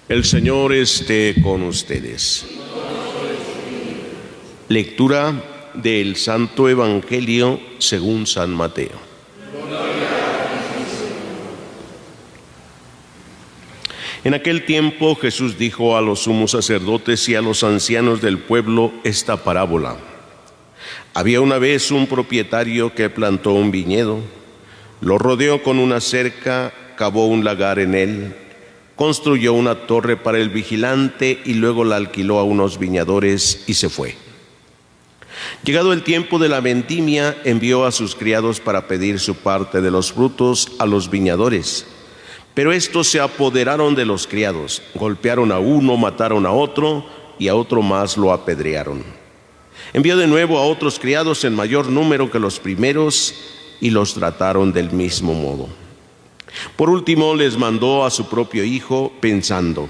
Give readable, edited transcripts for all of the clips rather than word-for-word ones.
El Señor esté con ustedes. Lectura del Santo Evangelio según San Mateo. En aquel tiempo Jesús dijo a los sumos sacerdotes y a los ancianos del pueblo esta parábola. Había una vez un propietario que plantó un viñedo, lo rodeó con una cerca, cavó un lagar en él, construyó una torre para el vigilante y luego la alquiló a unos viñadores y se fue. Llegado el tiempo de la vendimia, envió a sus criados para pedir su parte de los frutos a los viñadores. Pero estos se apoderaron de los criados, golpearon a uno, mataron a otro y a otro más lo apedrearon. Envió de nuevo a otros criados en mayor número que los primeros y los trataron del mismo modo. Por último les mandó a su propio hijo pensando: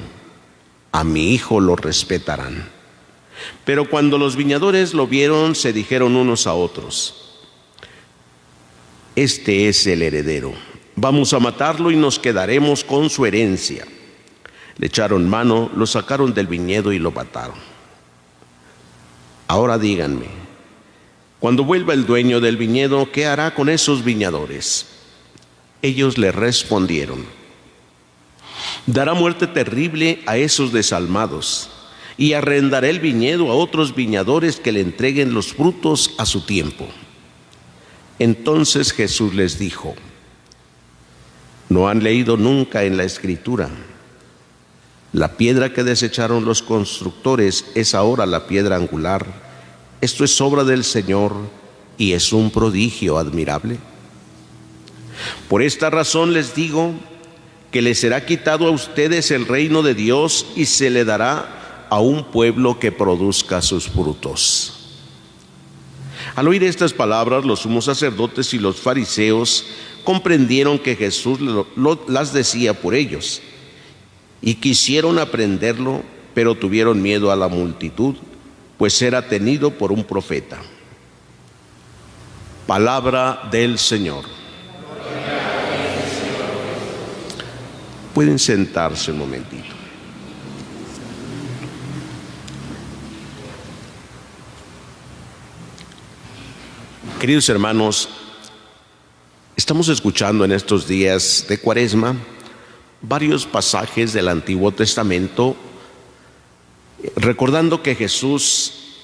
a mi hijo lo respetarán. Pero cuando los viñadores lo vieron, se dijeron unos a otros: este es el heredero, vamos a matarlo y nos quedaremos con su herencia. Le echaron mano, lo sacaron del viñedo y lo mataron. Ahora díganme, cuando vuelva el dueño del viñedo, ¿qué hará con esos viñadores? Ellos le respondieron: dará muerte terrible a esos desalmados y arrendará el viñedo a otros viñadores que le entreguen los frutos a su tiempo. Entonces Jesús les dijo: ¿no han leído nunca en la Escritura? La piedra que desecharon los constructores es ahora la piedra angular. Esto es obra del Señor y es un prodigio admirable. Por esta razón les digo que les será quitado a ustedes el reino de Dios y se le dará a un pueblo que produzca sus frutos. Al oír estas palabras, los sumos sacerdotes y los fariseos comprendieron que Jesús las decía por ellos y quisieron aprenderlo, pero tuvieron miedo a la multitud, pues era tenido por un profeta. Palabra del Señor. Pueden sentarse un momentito. Queridos hermanos, estamos escuchando en estos días de Cuaresma varios pasajes del Antiguo Testamento, recordando que Jesús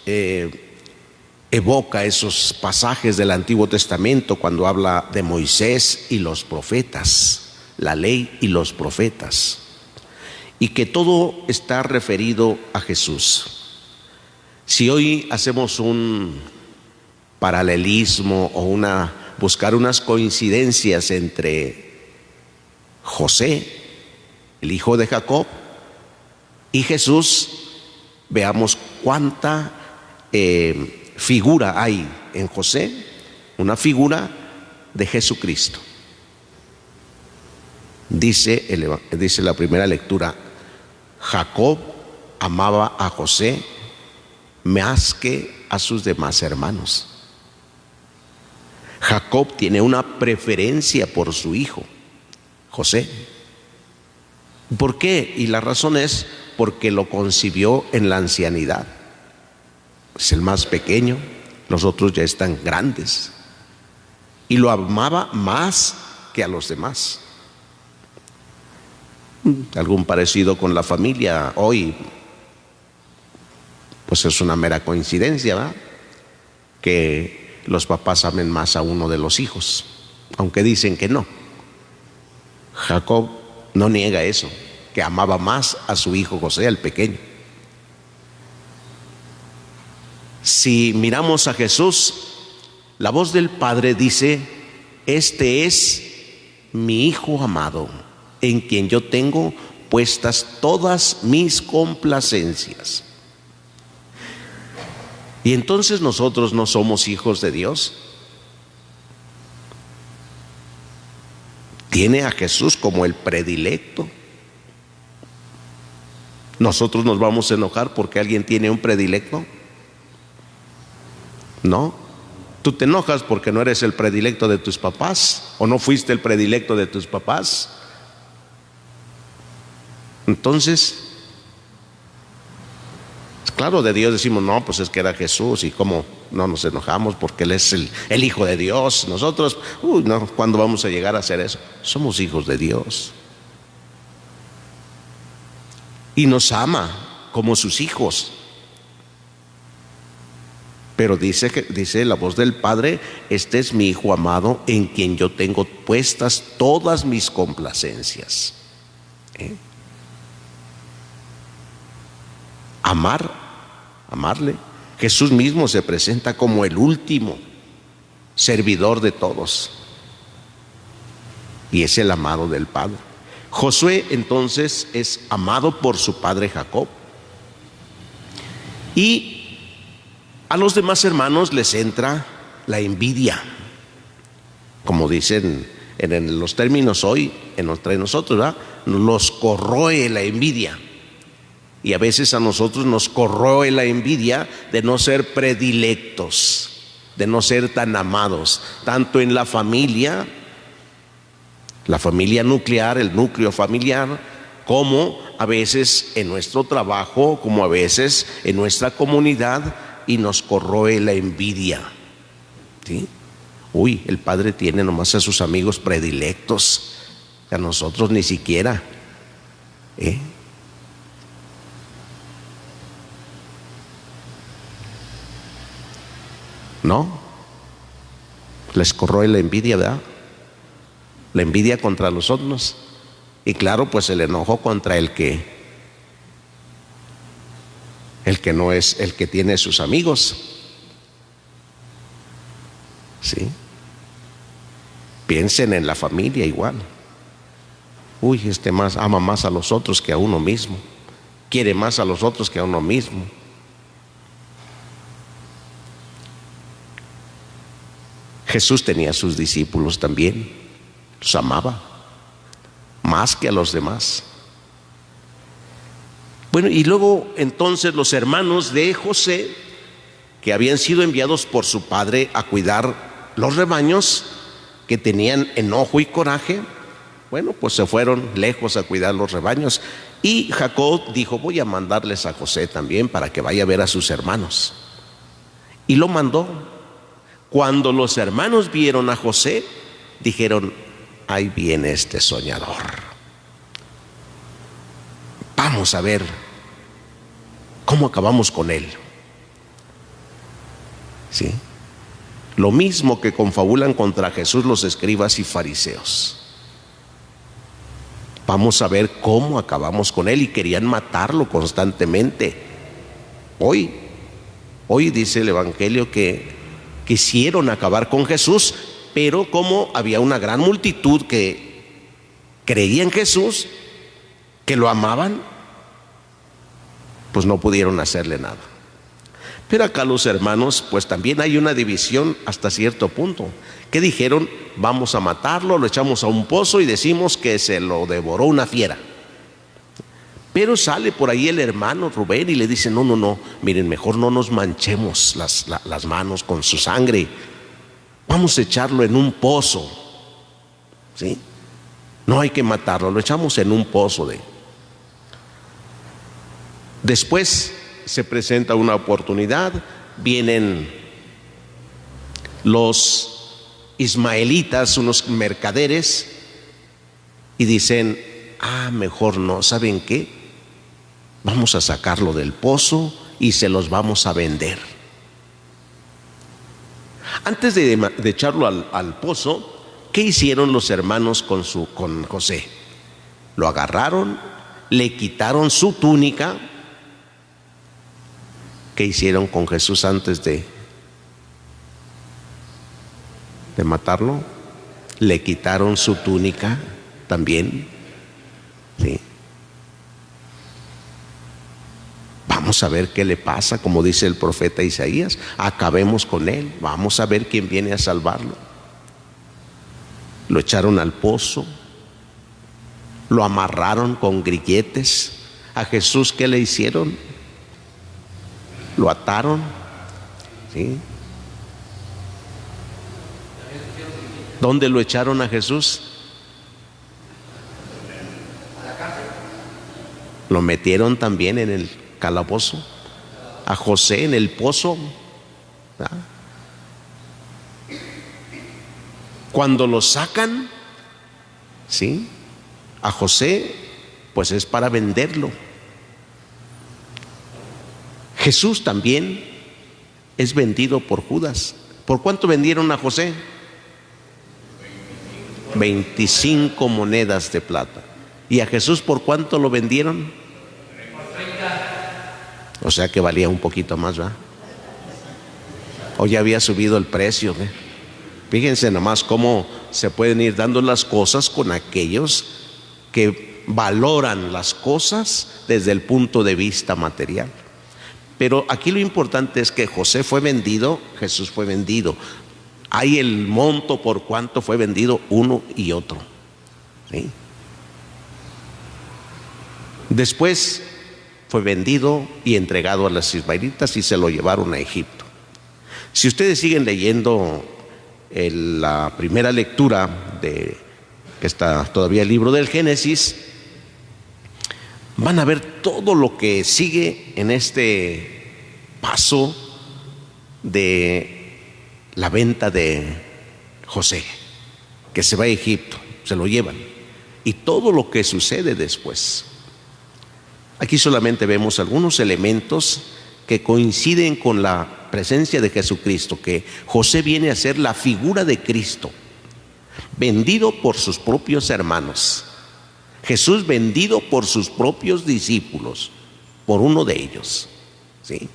evoca esos pasajes del Antiguo Testamento cuando habla de Moisés y los profetas, la ley y los profetas, y que todo está referido a Jesús. Si hoy hacemos un paralelismo o buscar unas coincidencias entre José, el hijo de Jacob, y Jesús, veamos cuánta figura hay en José, una figura de Jesucristo. Dice la primera lectura: Jacob amaba a José más que a sus demás hermanos. Jacob tiene una preferencia por su hijo, José. ¿Por qué? Y la razón es porque lo concibió en la ancianidad. Es el más pequeño, los otros ya están grandes. Y lo amaba más que a los demás. Algún parecido con la familia hoy, pues es una mera coincidencia, ¿verdad? Que los papás amen más a uno de los hijos, aunque dicen que no. Jacob no niega eso, que amaba más a su hijo José, el pequeño. Si miramos a Jesús, la voz del Padre dice: este es mi Hijo amado, en quien yo tengo puestas todas mis complacencias. Y entonces nosotros no somos hijos de Dios. Tiene a Jesús como el predilecto. ¿Nosotros nos vamos a enojar porque alguien tiene un predilecto? No. ¿Tú te enojas porque no eres el predilecto de tus papás? ¿O no fuiste el predilecto de tus papás? Entonces, claro, de Dios decimos, no, pues es que era Jesús, y cómo no nos enojamos porque Él es el Hijo de Dios. Nosotros, no, ¿cuándo vamos a llegar a hacer eso? Somos hijos de Dios. Y nos ama como sus hijos. Pero dice la voz del Padre: este es mi Hijo amado, en quien yo tengo puestas todas mis complacencias. Amarle. Jesús mismo se presenta como el último servidor de todos, y es el amado del Padre. Josué entonces es amado por su padre Jacob, y a los demás hermanos les entra la envidia, como dicen en los términos hoy entre nosotros, ¿verdad? Los corroe la envidia. Y a veces a nosotros nos corroe la envidia de no ser predilectos, de no ser tan amados, tanto en la familia nuclear, el núcleo familiar, como a veces en nuestro trabajo, como a veces en nuestra comunidad, y nos corroe la envidia. ¿Sí? Uy, el Padre tiene nomás a sus amigos predilectos, a nosotros ni siquiera. No, les corroe la envidia, ¿verdad? La envidia contra los otros, y claro, pues el enojo contra el que no es el que tiene sus amigos. ¿Sí? Piensen en la familia igual. Uy, ama más a los otros que a uno mismo, quiere más a los otros que a uno mismo. Jesús tenía a sus discípulos también, los amaba más que a los demás. Bueno, y luego entonces los hermanos de José, que habían sido enviados por su padre a cuidar los rebaños, que tenían enojo y coraje, bueno, pues se fueron lejos a cuidar los rebaños. Y Jacob dijo: voy a mandarles a José también para que vaya a ver a sus hermanos. Y lo mandó. Cuando los hermanos vieron a José, dijeron: ahí viene este soñador. Vamos a ver cómo acabamos con él. ¿Sí? Lo mismo que confabulan contra Jesús los escribas y fariseos. Vamos a ver cómo acabamos con él, y querían matarlo constantemente. Hoy dice el Evangelio que quisieron acabar con Jesús, pero como había una gran multitud que creía en Jesús, que lo amaban, pues no pudieron hacerle nada. Pero acá los hermanos, pues también hay una división hasta cierto punto, que dijeron: vamos a matarlo, lo echamos a un pozo y decimos que se lo devoró una fiera. Pero sale por ahí el hermano Rubén y le dice: no, miren, mejor no nos manchemos las manos con su sangre, vamos a echarlo en un pozo. ¿Sí? No hay que matarlo, lo echamos en un pozo. Después se presenta una oportunidad, vienen los ismaelitas, unos mercaderes, y dicen: mejor no, ¿saben qué? Vamos a sacarlo del pozo y se los vamos a vender. Antes de echarlo al pozo, ¿qué hicieron los hermanos con José? Lo agarraron, le quitaron su túnica. ¿Qué hicieron con Jesús antes de matarlo? Le quitaron su túnica también. ¿Sí? Vamos a ver qué le pasa, como dice el profeta Isaías: acabemos con él, vamos a ver quién viene a salvarlo. Lo echaron al pozo, lo amarraron con grilletes. A Jesús, ¿qué le hicieron? Lo ataron. ¿Sí? ¿Dónde lo echaron a Jesús? Lo metieron también en el calabozo. A José en el pozo. ¿Verdad? Cuando lo sacan, ¿sí?, a José, pues es para venderlo. Jesús también es vendido por Judas. ¿Por cuánto vendieron a José? 25 monedas de plata. ¿Y a Jesús por cuánto lo vendieron? O sea que valía un poquito más, ¿verdad? O ya había subido el precio, ¿eh? Fíjense nomás cómo se pueden ir dando las cosas con aquellos que valoran las cosas desde el punto de vista material. Pero aquí lo importante es que José fue vendido, Jesús fue vendido. Hay el monto por cuánto fue vendido uno y otro, ¿sí? Después fue vendido y entregado a los ismaelitas y se lo llevaron a Egipto. Si ustedes siguen leyendo la primera lectura que está todavía el libro del Génesis, van a ver todo lo que sigue en este paso de la venta de José, que se va a Egipto, se lo llevan, y todo lo que sucede después. Aquí solamente vemos algunos elementos que coinciden con la presencia de Jesucristo, que José viene a ser la figura de Cristo, vendido por sus propios hermanos. Jesús vendido por sus propios discípulos, por uno de ellos, ¿sí?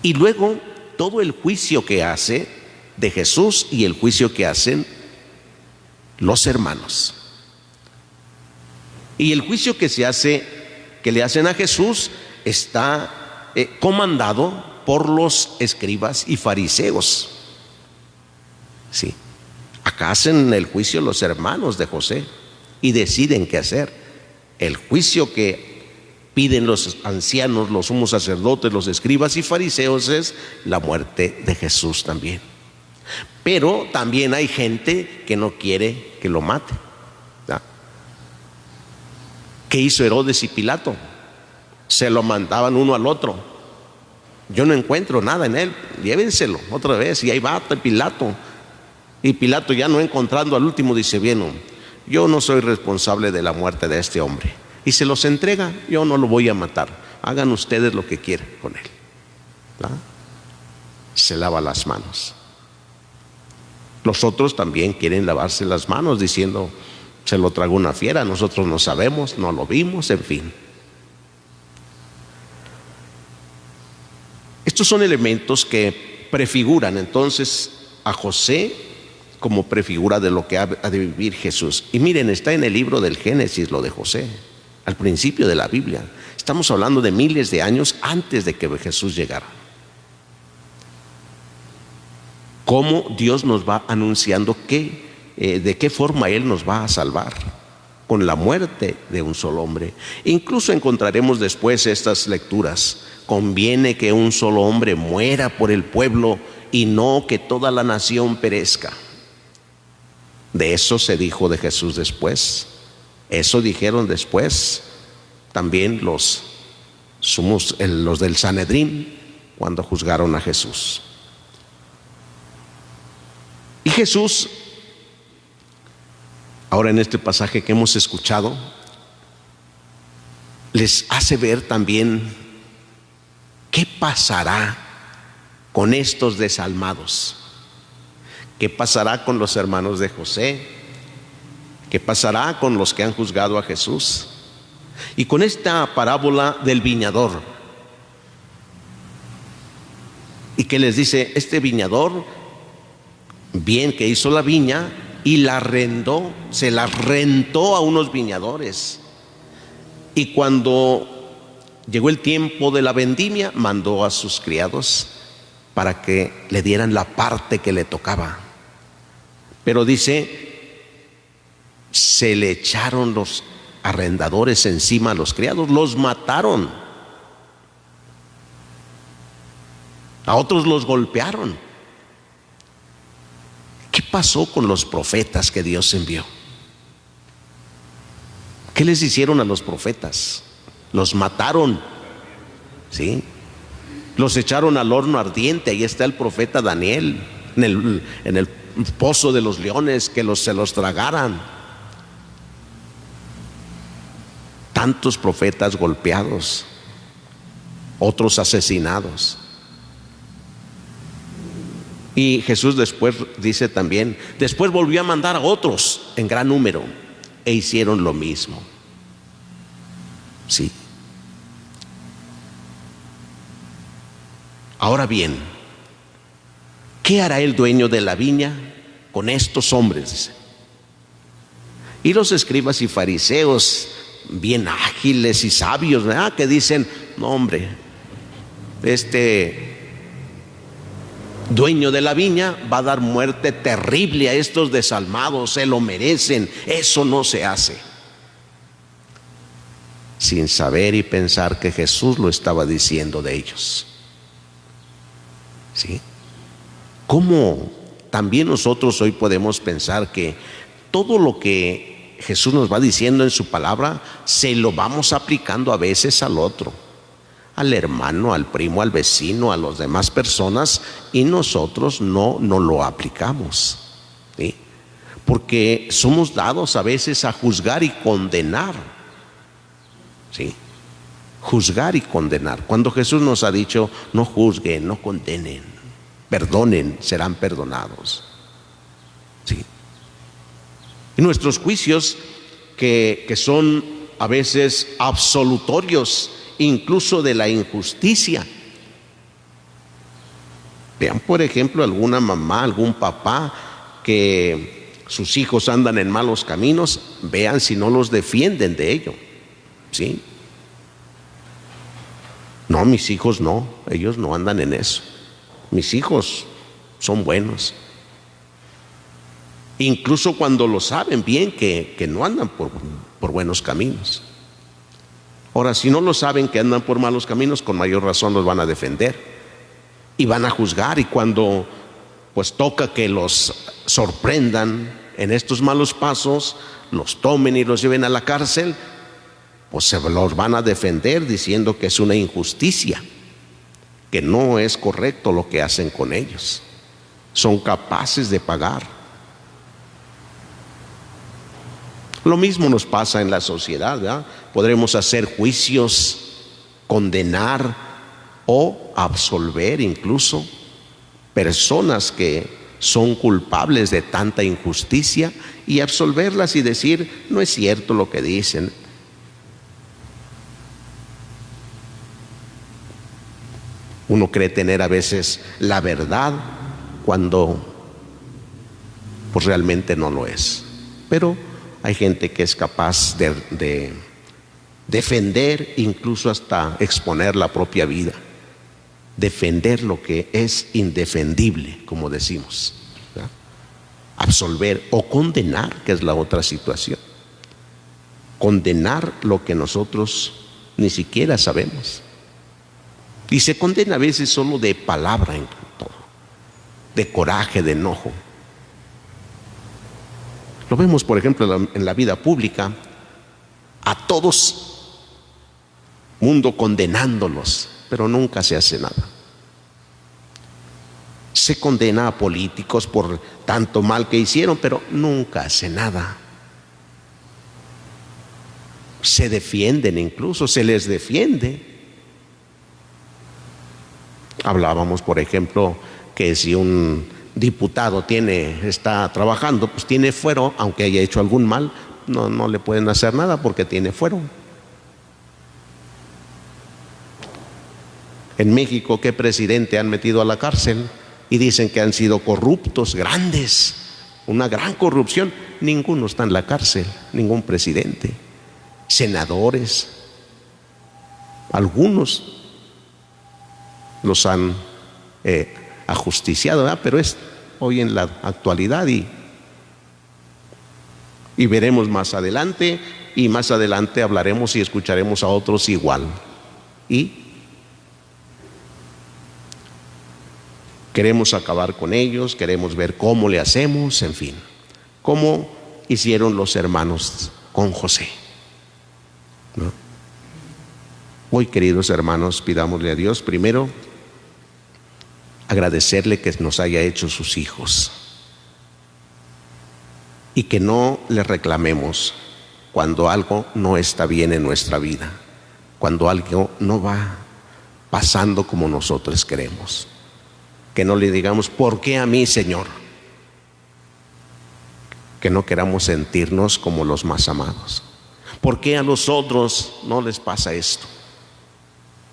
Y luego todo el juicio que hace de Jesús y el juicio que hacen los hermanos. Y el juicio que le hacen a Jesús está comandado por los escribas y fariseos, ¿sí? Acá hacen el juicio los hermanos de José y deciden qué hacer. El juicio que piden los ancianos, los sumos sacerdotes, los escribas y fariseos es la muerte de Jesús también. Pero también hay gente que no quiere que lo mate, ¿verdad? ¿Qué hizo Herodes y Pilato? Se lo mandaban uno al otro. Yo no encuentro nada en él, llévenselo otra vez. Y ahí va Pilato. Y Pilato, ya no encontrando al último, dice: bien, yo no soy responsable de la muerte de este hombre. Y se los entrega. Yo no lo voy a matar. Hagan ustedes lo que quieran con él, ¿verdad? Se lava las manos. Los otros también quieren lavarse las manos diciendo: se lo tragó una fiera, nosotros no sabemos, no lo vimos, en fin. Estos son elementos que prefiguran entonces a José como prefigura de lo que ha de vivir Jesús. Y miren, está en el libro del Génesis lo de José, al principio de la Biblia. Estamos hablando de miles de años antes de que Jesús llegara. Cómo Dios nos va anunciando de qué forma Él nos va a salvar con la muerte de un solo hombre. Incluso encontraremos después estas lecturas: conviene que un solo hombre muera por el pueblo y no que toda la nación perezca. De eso se dijo de Jesús después. Eso dijeron después también los del Sanedrín cuando juzgaron a Jesús. Y Jesús, ahora en este pasaje que hemos escuchado, les hace ver también qué pasará con estos desalmados. ¿Qué pasará con los hermanos de José? ¿Qué pasará con los que han juzgado a Jesús? Y con esta parábola del viñador. Y que les dice: este viñador, bien que hizo la viña y la arrendó, se la rentó a unos viñadores. Y cuando llegó el tiempo de la vendimia, mandó a sus criados para que le dieran la parte que le tocaba. Pero dice, se le echaron los arrendadores encima a los criados, los mataron. A otros los golpearon. ¿Qué pasó con los profetas que Dios envió? ¿Qué les hicieron a los profetas? Los mataron, ¿sí? Los echaron al horno ardiente. Ahí está el profeta Daniel, en el pozo de los leones, que se los tragaran. Tantos profetas golpeados, otros asesinados. Y Jesús después dice también, después volvió a mandar a otros en gran número e hicieron lo mismo. Sí. Ahora bien, ¿qué hará el dueño de la viña con estos hombres? Dice. Y los escribas y fariseos, bien ágiles y sabios, ¿verdad?, que dicen, no hombre, este dueño de la viña va a dar muerte terrible a estos desalmados, se lo merecen, eso no se hace. Sin saber y pensar que Jesús lo estaba diciendo de ellos. ¿Sí? ¿Cómo también nosotros hoy podemos pensar que todo lo que Jesús nos va diciendo en su palabra se lo vamos aplicando a veces al otro, al hermano, al primo, al vecino, a las demás personas, y nosotros no lo aplicamos? ¿Sí? Porque somos dados a veces a juzgar y condenar. ¿Sí? Juzgar y condenar. Cuando Jesús nos ha dicho, no juzguen, no condenen, perdonen, serán perdonados. ¿Sí? Y nuestros juicios que son a veces absolutorios, incluso de la injusticia. Vean, por ejemplo, alguna mamá, algún papá que sus hijos andan en malos caminos, vean si no los defienden de ello. ¿Sí? No, mis hijos no, ellos no andan en eso. Mis hijos son buenos. Incluso cuando lo saben bien que no andan por buenos caminos. Ahora, si no lo saben que andan por malos caminos, con mayor razón los van a defender y van a juzgar. Y cuando pues toca que los sorprendan en estos malos pasos, los tomen y los lleven a la cárcel, pues se los van a defender diciendo que es una injusticia, que no es correcto lo que hacen con ellos. Son capaces de pagar. Lo mismo nos pasa en la sociedad, ¿verdad? Podremos hacer juicios, condenar o absolver incluso personas que son culpables de tanta injusticia, y absolverlas y decir, no es cierto lo que dicen. Uno cree tener a veces la verdad cuando pues realmente no lo es. Pero hay gente que es capaz de defender, incluso hasta exponer la propia vida, defender lo que es indefendible, como decimos, ¿verdad? Absolver o condenar, que es la otra situación. Condenar lo que nosotros ni siquiera sabemos. Y se condena a veces solo de palabra en todo, de coraje, de enojo. Lo vemos, por ejemplo, en la vida pública, a todos mundo condenándolos, pero nunca se hace nada. Se condena a políticos por tanto mal que hicieron, pero nunca hace nada. Se defienden, incluso se les defiende. Hablábamos, por ejemplo, que si un diputado está trabajando, pues tiene fuero, aunque haya hecho algún mal, no le pueden hacer nada porque tiene fuero. En México, ¿qué presidente han metido a la cárcel? Y dicen que han sido corruptos, grandes, una gran corrupción. Ninguno está en la cárcel, ningún presidente. Senadores, algunos los han ajusticiado, ¿verdad? Pero es hoy en la actualidad, y veremos más adelante, y más adelante hablaremos y escucharemos a otros igual. Y queremos acabar con ellos, queremos ver cómo le hacemos, en fin, cómo hicieron los hermanos con José, ¿no? Hoy, queridos hermanos, pidámosle a Dios primero agradecerle que nos haya hecho sus hijos y que no le reclamemos cuando algo no está bien en nuestra vida, cuando algo no va pasando como nosotros queremos. Que no le digamos, ¿por qué a mí, Señor? Que no queramos sentirnos como los más amados. ¿Por qué a los otros no les pasa esto?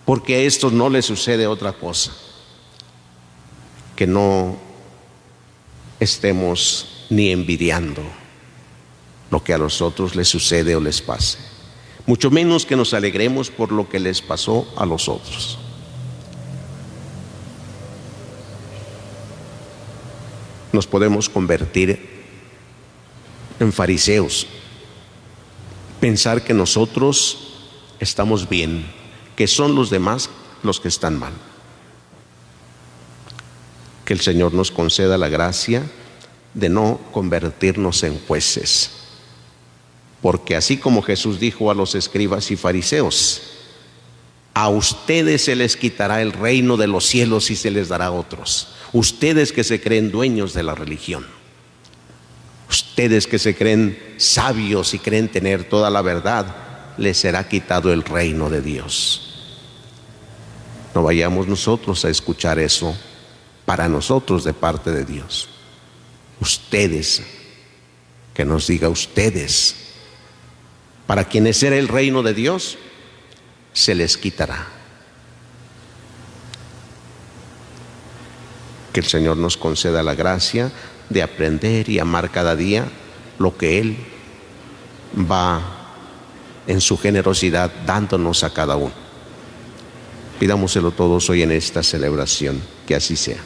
¿Por qué a estos no les sucede otra cosa? Que no estemos ni envidiando lo que a los otros les sucede o les pase. Mucho menos que nos alegremos por lo que les pasó a los otros. Nos podemos convertir en fariseos, pensar que nosotros estamos bien, que son los demás los que están mal. Que el Señor nos conceda la gracia de no convertirnos en jueces, porque así como Jesús dijo a los escribas y fariseos, a ustedes se les quitará el reino de los cielos y se les dará a otros. Ustedes que se creen dueños de la religión, ustedes que se creen sabios y creen tener toda la verdad, les será quitado el reino de Dios. No vayamos nosotros a escuchar eso para nosotros de parte de Dios. Ustedes, que nos diga ustedes, para quienes era el reino de Dios, se les quitará. Que el Señor nos conceda la gracia de aprender y amar cada día lo que Él va en su generosidad dándonos a cada uno. Pidámoselo todos hoy en esta celebración, que así sea.